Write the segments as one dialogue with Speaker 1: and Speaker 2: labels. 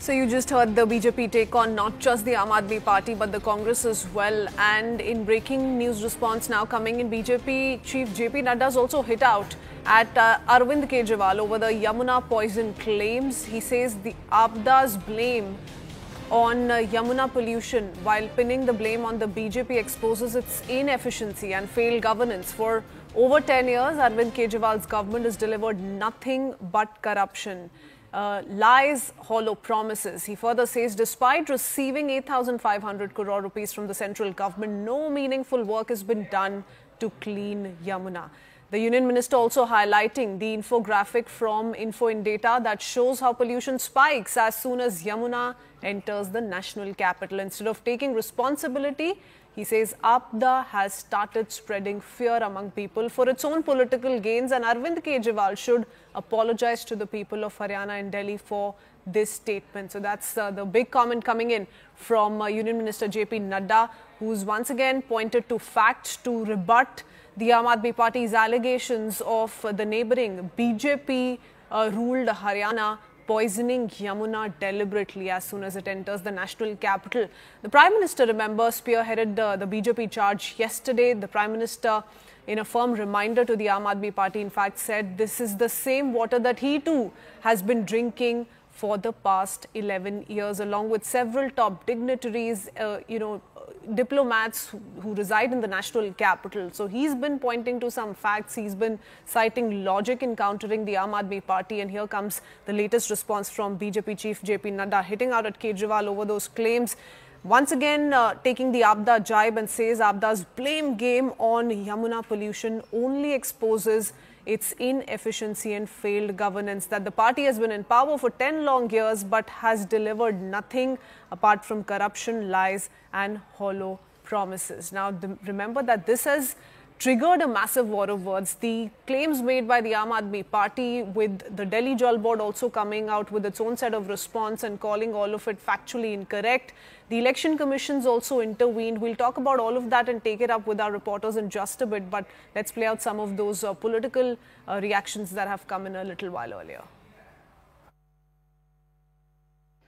Speaker 1: So you just heard the BJP take on not just the Aam Aadmi Party but the Congress as well. And in breaking news response now coming in, BJP Chief JP Nadda has also hit out at Arvind Kejriwal over the Yamuna poison claims. He says the Abda's blame on Yamuna pollution, while pinning the blame on the BJP, exposes its inefficiency and failed governance. For over 10 years, Arvind Kejriwal's government has delivered nothing but corruption. Lies, hollow promises. He further says despite receiving 8,500 crore rupees from the central government, no meaningful work has been done to clean Yamuna. The Union Minister also highlighting the infographic from Info in Data that shows how pollution spikes as soon as Yamuna enters the national capital. Instead of taking responsibility, he says Abda has started spreading fear among people for its own political gains, and Arvind Kejriwal should apologize to the people of Haryana and Delhi for this statement. So that's the big comment coming in from Union Minister JP Nadda, who's once again pointed to facts to rebut the Aam Aadmi Party's allegations of the neighbouring BJP ruled Haryana poisoning Yamuna deliberately as soon as it enters the national capital. The Prime Minister, remember, spearheaded the BJP charge yesterday. The Prime Minister, in a firm reminder to the Aam Aadmi Party, in fact said this is the same water that he too has been drinking for the past 11 years, along with several top dignitaries, diplomats who reside in the national capital. So he's been pointing to some facts. He's been citing logic in countering the Aam Aadmi Party. And here comes the latest response from BJP Chief JP Nadda, hitting out at Kejriwal over those claims. Once again, taking the Abda jibe, and says Abda's blame game on Yamuna pollution only exposes its inefficiency and failed governance, that the party has been in power for 10 long years but has delivered nothing apart from corruption, lies and hollow promises. Now, remember that this has triggered a massive war of words. The claims made by the Aam Aadmi Party, with the Delhi Jal Board also coming out with its own set of response and calling all of it factually incorrect. The Election Commission's also intervened. We'll talk about all of that and take it up with our reporters in just a bit. But let's play out some of those political reactions that have come in a little while earlier.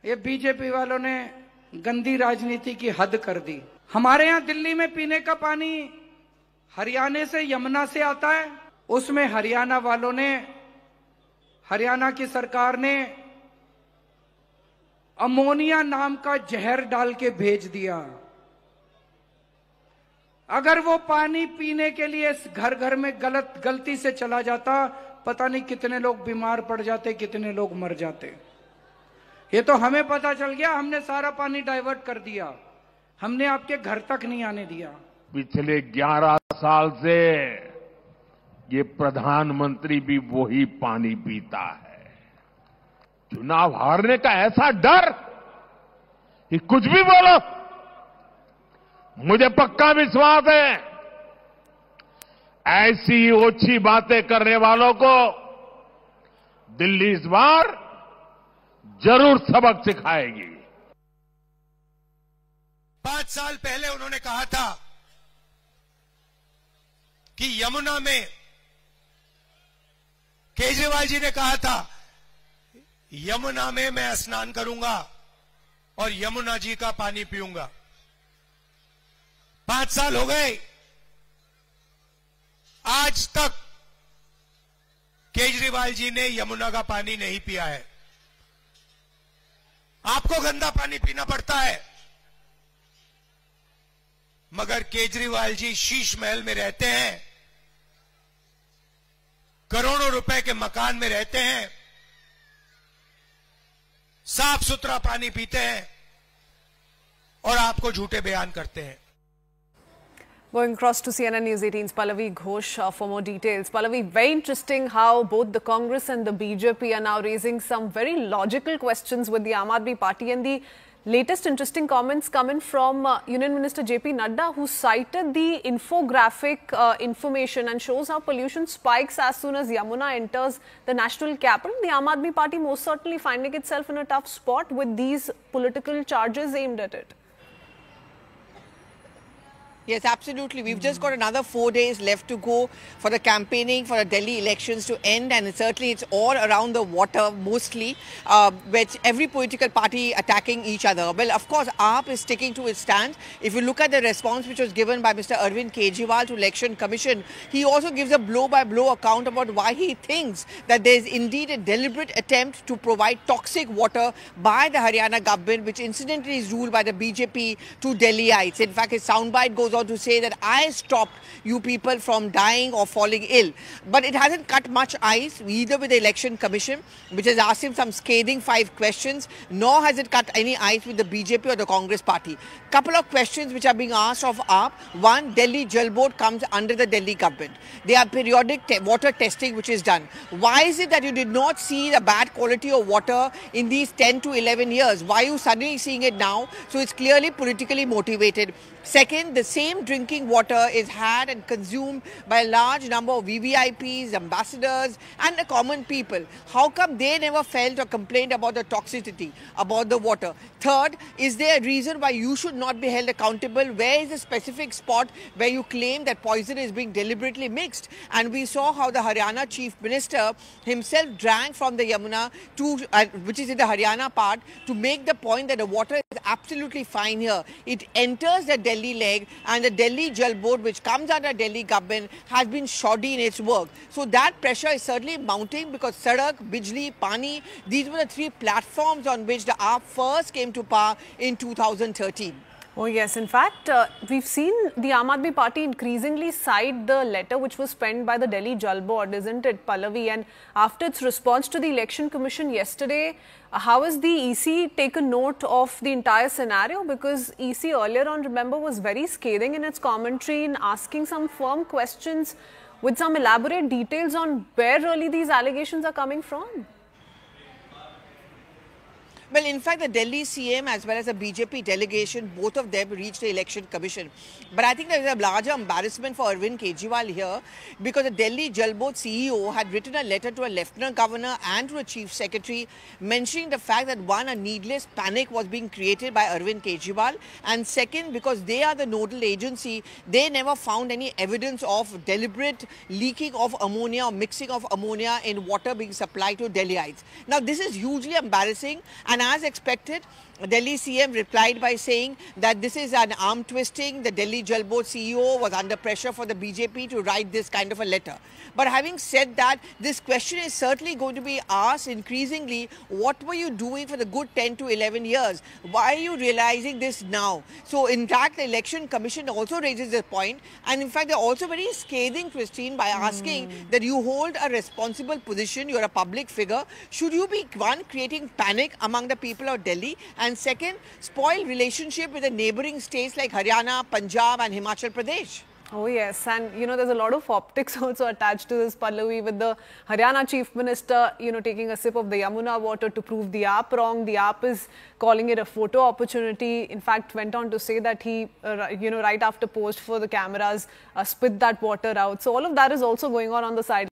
Speaker 2: ये BJP वालों ने गंदी राजनीति की हद कर दी। हमारे यहाँ दिल्ली में पीने का पानी हरियाणा से, यमुना से आता है। उसमें हरियाणा वालों ने, हरियाणा की सरकार ने अमोनिया नाम का जहर डाल के भेज दिया। अगर वो पानी पीने के लिए घर घर में गलती से चला जाता, पता नहीं कितने लोग बीमार पड़ जाते, कितने लोग मर जाते। ये तो हमें पता चल गया, हमने सारा पानी डाइवर्ट कर दिया, हमने आपके घर तक नहीं आने दिया।
Speaker 3: पिछले 11 साल से ये प्रधानमंत्री भी वही पानी पीता है। चुनाव हारने का ऐसा डर कि कुछ भी बोलो। मुझे पक्का विश्वास है ऐसी ओछी बातें करने वालों को दिल्ली इस बार जरूर सबक सिखाएगी।
Speaker 4: 5 साल पहले उन्होंने कहा था कि यमुना में, केजरीवाल जी ने कहा था यमुना में मैं स्नान करूंगा और यमुना जी का पानी पीऊंगा। 5 साल हो गए, आज तक केजरीवाल जी ने यमुना का पानी नहीं पिया है। आपको गंदा पानी पीना पड़ता है, मगर केजरीवाल जी शीश महल में रहते हैं, करोड़ों रुपए के मकान में रहते हैं, साफ सुथरा पानी पीते हैं और आपको झूठे बयान करते हैं।
Speaker 1: Going across to CNN News 18's Pallavi Ghosh for more details. Pallavi, very interesting how both the Congress and the BJP are now raising some very logical questions with the Aam Aadmi Party, and the latest interesting comments coming from Union Minister JP Nadda, who cited the infographic information and shows how pollution spikes as soon as Yamuna enters the national capital. The Aam Aadmi Party most certainly finding itself in a tough spot with these political charges aimed at it.
Speaker 5: Yes, absolutely. We've just got another 4 days left to go for the campaigning for the Delhi elections to end, and certainly it's all around the water mostly, which every political party attacking each other. Well, of course, AAP is sticking to its stand. If you look at the response which was given by Mr. Arvind Kejriwal to Election Commission, he also gives a blow-by-blow account about why he thinks that there is indeed a deliberate attempt to provide toxic water by the Haryana government, which incidentally is ruled by the BJP, to Delhiites. In fact, his soundbite goes on to say that I stopped you people from dying or falling ill. But it hasn't cut much ice, either with the Election Commission, which has asked him some scathing 5 questions, nor has it cut any ice with the BJP or the Congress party. Couple of questions which are being asked of AAP. One, Delhi Jal Board comes under the Delhi government. There are periodic water testing which is done. Why is it that you did not see the bad quality of water in these 10 to 11 years? Why are you suddenly seeing it now? So it's clearly politically motivated. Second, the same drinking water is had and consumed by a large number of VVIPs, ambassadors and the common people. How come they never felt or complained about the toxicity, about the water? Third, is there a reason why you should not be held accountable? Where is the specific spot where you claim that poison is being deliberately mixed? And we saw how the Haryana Chief Minister himself drank from the Yamuna, which is in the Haryana part, to make the point that the water is absolutely fine here. It enters the Delhi leg, and the Delhi Jal Board, which comes under Delhi government, has been shoddy in its work. So that pressure is certainly mounting, because Sadak, Bijli, Pani, these were the 3 platforms on which the AAP first came to power in 2013.
Speaker 1: Oh yes, in fact, we've seen the Aam Aadmi Party increasingly cite the letter which was penned by the Delhi Jal Board, isn't it, Pallavi? And after its response to the Election Commission yesterday, how has the EC taken note of the entire scenario? Because EC earlier on, remember, was very scathing in its commentary in asking some firm questions with some elaborate details on where really these allegations are coming from.
Speaker 5: Well, in fact, the Delhi CM as well as the BJP delegation, both of them reached the Election Commission. But I think there is a larger embarrassment for Arvind Kejriwal here, because the Delhi Jal Board CEO had written a letter to a Lieutenant Governor and to a Chief Secretary mentioning the fact that, one, a needless panic was being created by Arvind Kejriwal, and second, because they are the nodal agency, they never found any evidence of deliberate leaking of ammonia or mixing of ammonia in water being supplied to Delhiites. Now, this is hugely embarrassing. And as expected, Delhi CM replied by saying that this is an arm twisting. The Delhi Jal Board CEO was under pressure for the BJP to write this kind of a letter. But having said that, this question is certainly going to be asked increasingly. What were you doing for the good 10 to 11 years? Why are you realizing this now? So in fact, the Election Commission also raises this point. And in fact, they're also very scathing, Christine, by asking that you hold a responsible position. You're a public figure. Should you be, one, creating panic among the people of Delhi, and second, spoil relationship with the neighboring states like Haryana, Punjab and Himachal Pradesh?
Speaker 1: Oh yes, and you know, there's a lot of optics also attached to this, Pallavi, with the Haryana Chief Minister, you know, taking a sip of the Yamuna water to prove the AAP wrong. The AAP is calling it a photo opportunity. In fact, went on to say that he, you know, right after posed for the cameras, spit that water out. So all of that is also going on the side.